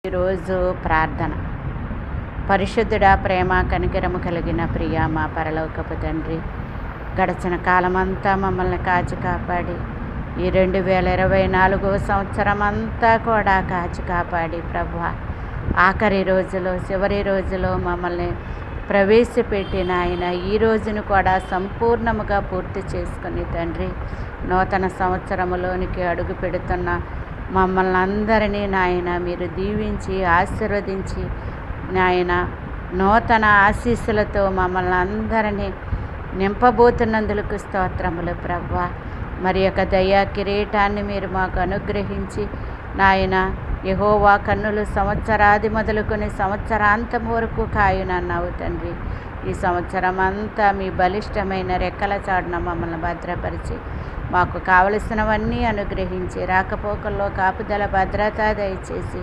ఈరోజు ప్రార్థన. పరిశుద్ధుడా, ప్రేమ కనికరము కలిగిన ప్రియ మా పరలోకపు తండ్రి, గడిచిన కాలమంతా మమ్మల్ని కాచి కాపాడి ఈ 2024 సంవత్సరం అంతా కూడా కాచి కాపాడి ప్రభువా, ఆఖరి రోజులో చివరి రోజులో మమ్మల్ని ప్రవేశపెట్టిన ఆయన ఈ రోజును కూడా సంపూర్ణముగా పూర్తి చేసుకుని తండ్రి, నూతన సంవత్సరములోనికి అడుగు పెడుతున్న మమ్మల్ని అందరినీ నాయన మీరు దీవించి ఆశీర్వదించి నాయన నూతన ఆశీస్సులతో మమ్మల్ని అందరినీ నింపబోతున్నందులకు స్తోత్రములు ప్రభువా. మరి యొక్క దయా కిరీటాన్ని మీరు మాకు అనుగ్రహించి నాయన యెహోవా కన్నులు సంవత్సరాది మొదలుకొని సంవత్సరాంతం వరకు కాయునన్నావు తండ్రి. ఈ సంవత్సరం అంతా మీ బలిష్టమైన రెక్కల చాటున మమ్మల్ని భద్రపరిచి మాకు కావలసినవన్నీ అనుగ్రహించి రాకపోకల్లో కాపుదల భద్రత దయచేసి